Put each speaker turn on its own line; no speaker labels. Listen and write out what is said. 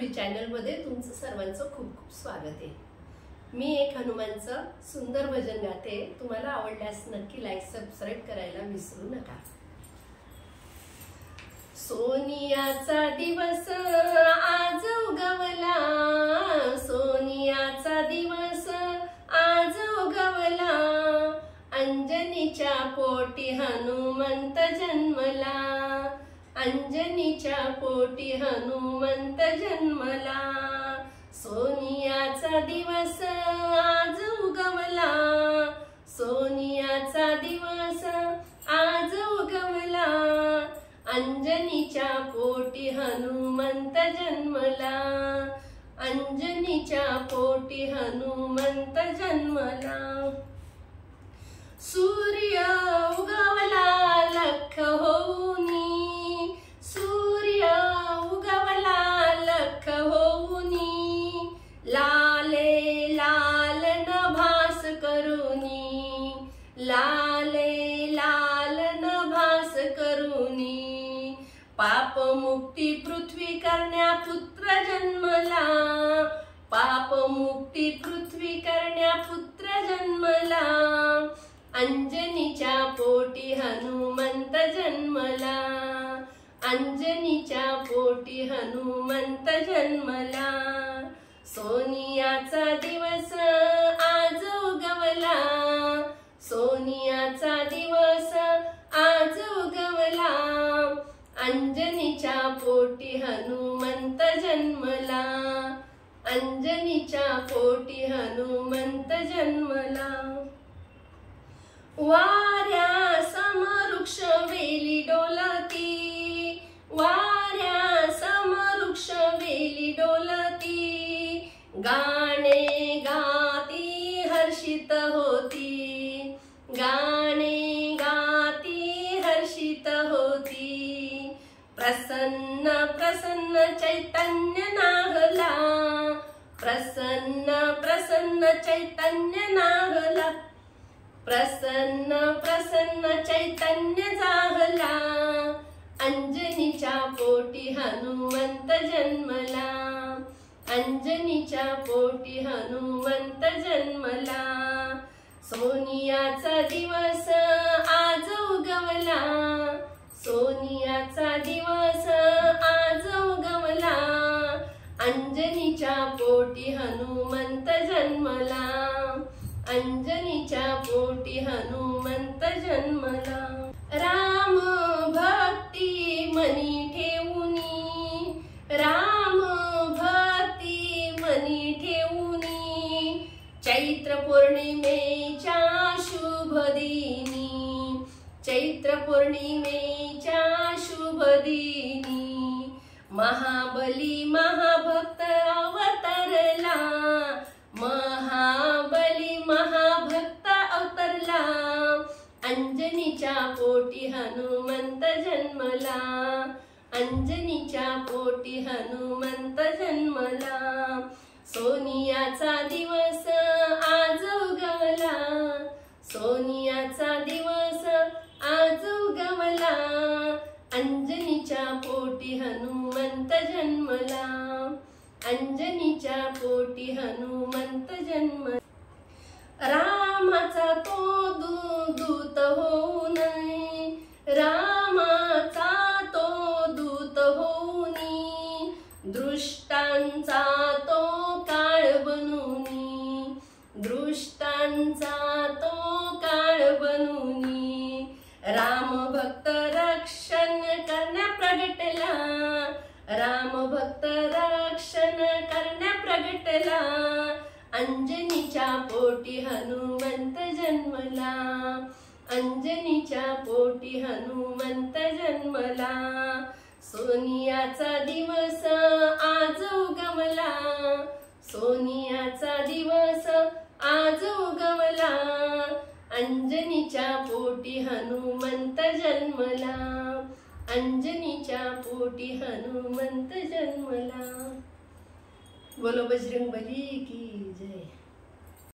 Madhuri channel मध्ये तुमचं सर्वांचं खूप खूप स्वागत आहे। मी एक हनुमानचं सुंदर भजन गाते। तुम्हाला आवडल्यास नक्की लाईक सबस्क्राइब करायला विसरू नका। सोनियाचा दिवस आज उगवला, सोनियाचा दिवस आज उगवला, अंजनीच्या पोटी हनुमंत जन्मला, अंजनीच्या पोटी हनुमंत जन्मला। सोनियाचा दिवस आज उगवला, सोनियाचा दिवस आज उगवला, अंजनीच्या पोटी हनुमंत जन्मला, अंजनीच्या पोटी हनुमंत जन्मला। सूर्य उगवला लख होऊनी, सूर्य उगवला लख होऊनी, लाले लाल नभास करुनी, लाले लाल नभास करुनी, पाप मुक्ती पृथ्वी करण्या पुत्र जन्मला, पाप मुक्ती पृथ्वी करण्या पुत्र जन्मला, अंजनीच्या पोटी हनुमंत जन्मला, अंजनीच्या पोटी हनुमंत जन्मला। सोनियाचा दिवस आज उगवला, सोनियाचा दिवस आज उगवला, अंजनीच्या पोटी हनुमंत जन्मला, अंजनीच्या पोटी हनुमंत जन्मला। वाऱ्या समवृक्ष वेली डोलती, वाऱ्या समवृक्ष वेली डोलती, गाणे गाती हर्षित होती, गाणे गाती हर्षित होती, प्रसन्न प्रसन्न चैतन्य नागला, प्रसन्न प्रसन्न चैतन्य नागला, प्रसन्न प्रसन्न चैतन्य जागला, अंजनीच्या पोटी हनुमंत जन्मला, अंजनीच्या पोटी हनुमंत जन्मला। सोनियाचा दिवस आज उगवला, सोनियाचा दिवस आज उगवला, अंजनीच्या पोटी हनुमंत जन्मला, अंजनीच्या पोटी हनुमंत जन्मला। राम भक्ती मनी ठेवूनी, राम भक्ती मनी ठेवूनी, चैत्र पौर्णिमेच्या शुभ दिनी, चैत्र पौर्णिमेच्या शुभ दिनी, महाबली महाभक्त अवतरला, महाबली महाभक्त अवतरला, अंजनीच्या पोटी हनुमंत जन्मला, अंजनीच्या पोटी हनुमंत जन्मला। सोनियाचा दिवस आज उगवला, सोनियाचा दिवस आज उगवला, अंजनीच्या पोटी हनुमंत जन्मला, अंजनीच्या पोटी हनुमंत जन्मला। रामाचा तो दूत होऊन, रामाचा तो दूत होऊनी, दृष्टांचा तो काळ बनूनी, दृष्टांचा तो काळ बनूनी, राम भक्त रक्षण करण्या प्रगटला, राम भक्त रक्षण करण्या प्रगटला, अंजनीच्या पोटी हनुमंत जन्मला, अंजनीच्या पोटी हनुमंत जन्मला। सोनियाचा दिवस आज उगवला, सोनियाचा दिवस आज उगवला, अंजनीच्या पोटी हनुमंत जन्मला, अंजनीच्या पोटी हनुमंत जन्मला। बोलो बजरंगबली की जय।